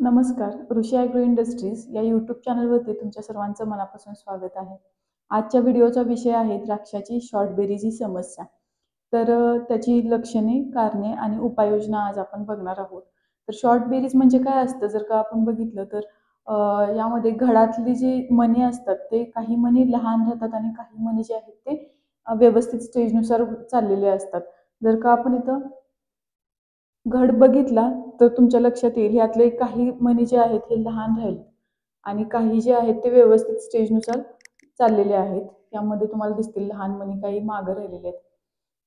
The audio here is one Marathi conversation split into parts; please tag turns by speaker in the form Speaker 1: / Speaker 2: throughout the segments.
Speaker 1: नमस्कार. ऋषी ॲग्रो इंडस्ट्रीज या यूट्यूब चॅनलवरती तुमच्या सर्वांचं मनापासून स्वागत आहे. आजच्या व्हिडिओचा विषय आहे द्राक्षाची शॉर्ट बेरीज ही समस्या. त्याची लक्षणे, कारणे आणि उपाययोजना आज आपण बघणार आहोत. तर शॉर्ट बेरीज म्हणजे काय असतं? जर का आपण बघितलं तर यामध्ये घडातली जी मणी असतात ते काही मणी लहान राहतात आणि काही मणी जे आहेत ते व्यवस्थित स्टेजनुसार चाललेले असतात. जर का आपण इथं घड बघितला तर तुमच्या लक्षात येईल यातले काही मणी जे आहेत हे लहान राहील आणि काही जे आहेत ते व्यवस्थित स्टेजनुसार चाललेले आहेत. यामध्ये तुम्हाला दिसतील लहान मणी काही मागं राहिलेले आहेत.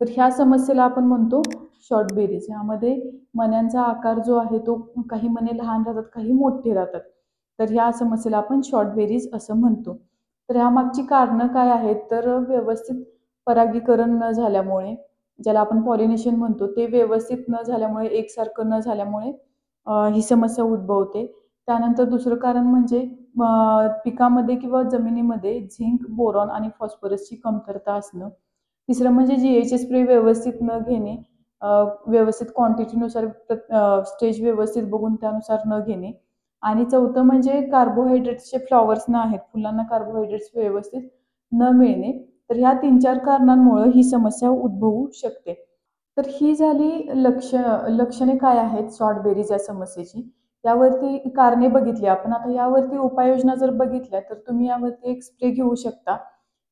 Speaker 1: तर ह्या समस्येला आपण म्हणतो शॉर्ट बेरीज. यामध्ये मण्यांचा आकार जो आहे तो काही मणी लहान राहतात, काही मोठे राहतात. तर ह्या समस्येला आपण शॉर्ट बेरीज असं म्हणतो. तर यामागची कारणं काय आहेत? तर व्यवस्थित परागीकरण न झाल्यामुळे, ज्याला आपण पॉलिनेशन म्हणतो, ते व्यवस्थित न झाल्यामुळे, एकसारखं न झाल्यामुळे ही समस्या उद्भवते. त्यानंतर दुसरं कारण म्हणजे पिकामध्ये किंवा जमिनीमध्ये झिंक, बोरॉन आणि फॉस्फरसची कमतरता असणं. तिसरं म्हणजे जीएचे स्प्रे व्यवस्थित न घेणे, व्यवस्थित क्वांटिटीनुसार स्टेज व्यवस्थित बघून त्यानुसार न घेणे. आणि चौथं म्हणजे कार्बोहायड्रेट्सचे फ्लॉवर्स न आहेत, फुलांना कार्बोहायड्रेट्स व्यवस्थित न मिळणे. तर ह्या 3-4 कारणांमुळे ही समस्या उद्भवू शकते. तर ही झाली लक्षणे काय आहेत शॉर्ट बेरीज या समस्येची. यावरती कारणे बघितली आपण. आता यावरती उपाययोजना जर बघितल्या तर तुम्ही यावरती एक स्प्रे घेऊ शकता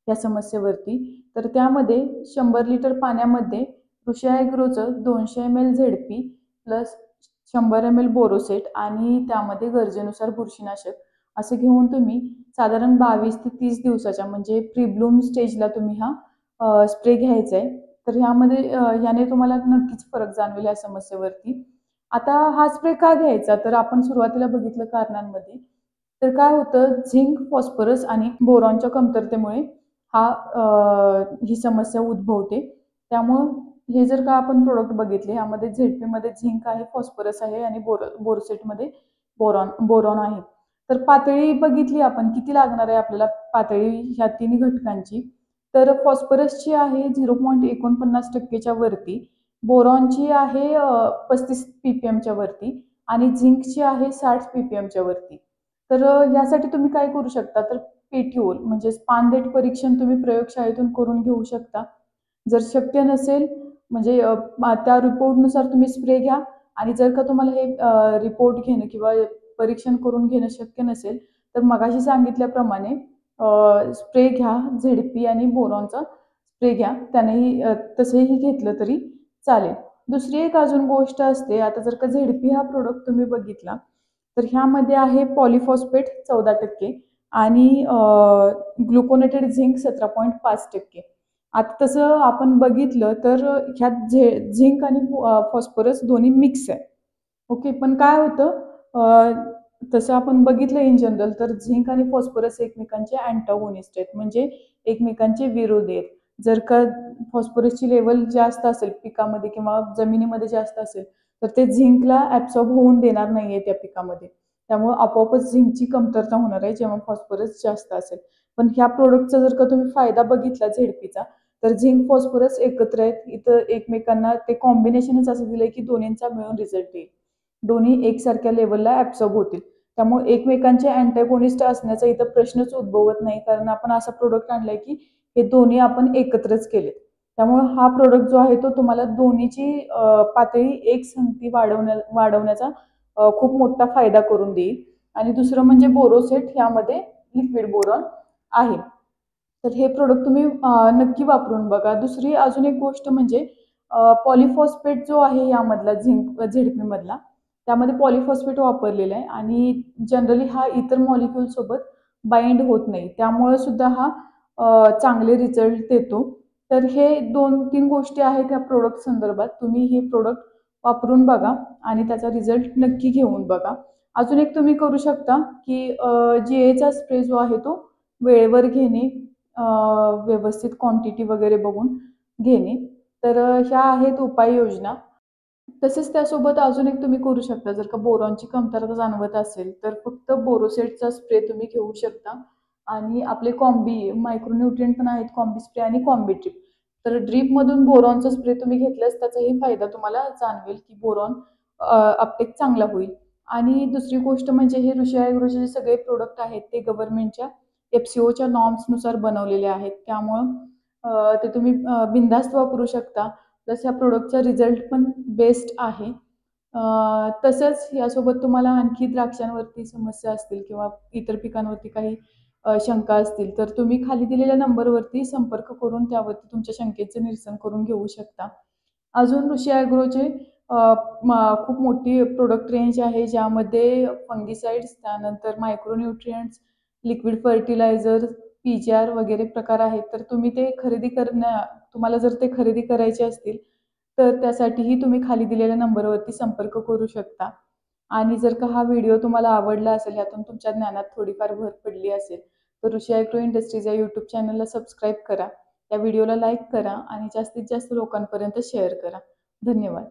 Speaker 1: या समस्येवरती. तर त्यामध्ये 100 लिटर पाण्यामध्ये ऋषी ॲग्रोचं 200 ml झेडपी प्लस 100 ml बोरोसेट आणि त्यामध्ये गरजेनुसार बुरशीनाशक असं घेऊन तुम्ही साधारण 22 ते 30 दिवसाच्या म्हणजे प्रीब्लूम स्टेजला तुम्ही हा स्प्रे घ्यायचा आहे. तर याने तुम्हाला नक्कीच फरक जाणवेल या समस्येवरती. आता हा स्प्रे का घ्यायचा? तर आपण सुरुवातीला बघितलं कारणांमध्ये. तर काय होतं, झिंक, फॉस्फरस आणि बोरॉनच्या कमतरतेमुळे ही समस्या उद्भवते. त्यामुळं हे जर का आपण प्रोडक्ट बघितले, यामध्ये झेडपीमध्ये झिंक आहे, फॉस्फरस आहे आणि बोरोसेटमध्ये बोरॉन आहे. तर पातळी बघितली आपण किती लागणार आहे आपल्याला पातळी ह्या तिन्ही घटकांची. तर फॉस्फरसची आहे 0.49% वरती, बोरॉनची आहे 35 ppmच्या वरती आणि झिंकची आहे 60 ppmच्या वरती. तर यासाठी तुम्ही काय करू शकता? तर पेट्योल म्हणजे पानदेठ परीक्षण तुम्ही प्रयोगशाळेतून करून घेऊ शकता. जर शक्य नसेल म्हणजे त्या रिपोर्टनुसार तुम्ही स्प्रे घ्या आणि जर का तुम्हाला हे रिपोर्ट घेणं किंवा परीक्षण करून घेणं शक्य नसेल तर मगाशी सांगितल्याप्रमाणे स्प्रे घ्या, झेडपी आणि बोरॉनचा स्प्रे घ्या. त्यानेही तसंही घेतलं तरी चालेल. दुसरी एक अजून गोष्ट असते, आता जर का झेडपी हा प्रोडक्ट तुम्ही बघितला तर ह्यामध्ये आहे पॉलिफॉस्फेट 14% आणि ग्लुकोनेटेड झिंक 17.5%. आता तसं आपण बघितलं तर ह्यात झिंक आणि फॉस्फरस दोन्ही मिक्स आहे. ओके. पण काय होतं, तसं आपण बघितलं इन जनरल तर झिंक आणि फॉस्फरस एकमेकांचे अँटागोनिस्ट आहेत, म्हणजे एकमेकांचे विरोधी आहेत. जर का फॉस्फरसची लेवल जास्त असेल पिकामध्ये किंवा जमिनीमध्ये जास्त असेल तर ते झिंकला ॲब्सॉर्ब होऊन देणार नाहीये त्या पिकामध्ये. त्यामुळे आपोआपच झिंकची कमतरता होणार आहे जेव्हा फॉस्फरस जास्त असेल. पण ह्या प्रोडक्टचा जर का तुम्ही फायदा बघितला झेडपीचा तर झिंक, फॉस्फरस एकत्र आहेत. इथं एकमेकांना ते कॉम्बिनेशनच असं दिलंय की दोन्हींचा मिळून रिझल्ट येईल. दोन्ही एकसारख्या लेवलला ॲब्सॉर्ब होतील. त्यामुळे एकमेकांचे अँटागोनिस्ट असण्याचा इथं प्रश्नच उद्भवत नाही, कारण आपण असा प्रोडक्ट आणलाय की हे दोन्ही आपण एकत्रच केले. त्यामुळे हा प्रोडक्ट जो आहे तो तुम्हाला दोन्हीची पातळी एकसंगती वाढवण्याचा खूप मोठा फायदा करून देईल. आणि दुसरं म्हणजे बोरोसेट, ह्यामध्ये लिक्विड बोरॉन आहे. तर हे प्रोडक्ट तुम्ही नक्की वापरून बघा. दुसरी अजून एक गोष्ट म्हणजे पॉलिफॉस्फेट जो आहे यामधला झिंक झेडपी मधला, त्यामध्ये पॉलिफॉस्फेट वापरलेला आहे आणि जनरली हा इतर मॉलिक्यूल सोबत बाइंड होत नाही. त्यामुळे सुद्धा हा चांगले रिझल्ट देतो. तर हे 2-3 गोष्टी आहेत या प्रोडक्ट संदर्भात. तुम्ही हे प्रोडक्ट वापरून बघा आणि त्याचा रिझल्ट नक्की घेऊन बघा. अजून एक तुम्ही करू शकता की जीएचा स्प्रे जो आहे तो वेळेवर घेणे, व्यवस्थित क्वांटिटी वगैरे बघून घेणे. तर ह्या आहेत उपाययोजना. तसेच त्यासोबत अजून एक तुम्ही करू शकता, जर का बोरॉनची कमतरता जाणवत असेल तर फक्त बोरोसेटचा स्प्रे तुम्ही घेऊ शकता आणि आपले कॉम्बी मायक्रोन्यूट्रिएंट पण आहेत, कॉम्बी स्प्रे आणि कॉम्बी ड्रिप. तर ड्रीपमधून बोरॉनचा स्प्रे तुम्ही घेतल्यास त्याचाही फायदा तुम्हाला जाणवेल की बोरॉन अपटेक चांगला होईल. आणि दुसरी गोष्ट म्हणजे हे ऋषी ॲग्रोचे जे सगळे प्रोडक्ट आहेत ते गव्हर्नमेंटच्या FCOच्या नॉर्म्सनुसार बनवलेले आहेत. त्यामुळं ते तुम्ही बिनधास्त वापरू शकता. प्लस ह्या प्रोडक्टचा रिझल्ट पण बेस्ट आहे. तसंच यासोबत तुम्हाला आणखी द्राक्षांवरती समस्या असतील किंवा इतर पिकांवरती काही शंका असतील, तर तुम्ही खाली दिलेल्या नंबरवरती संपर्क करून त्यावरती तुमच्या शंकेचं निरसन करून घेऊ शकता. अजून ऋषी ॲग्रोचे खूप मोठी प्रोडक्ट रेंज आहे, ज्यामध्ये फंगिसाइड्स, त्यानंतर मायक्रोन्यूट्रिएंट्स, लिक्विड फर्टिलायझर, PGR वगैरे प्रकार आहेत. तर तुम्ही ते तुम्हाला जर ते खरेदी करायचे असतील, तर त्यासाठीही तुम्ही खाली दिलेल्या नंबरवरती संपर्क करू शकता. आणि जर का हा व्हिडिओ तुम्हाला आवडला असेल, यातून तुमच्या ज्ञानात थोडीफार भर पडली असेल, तर ऋषी ॲग्रो इंडस्ट्रीज या यूट्यूब चॅनलला सबस्क्राईब करा. या व्हिडिओला लाईक करा आणि जास्तीत जास्त लोकांपर्यंत शेअर करा. धन्यवाद.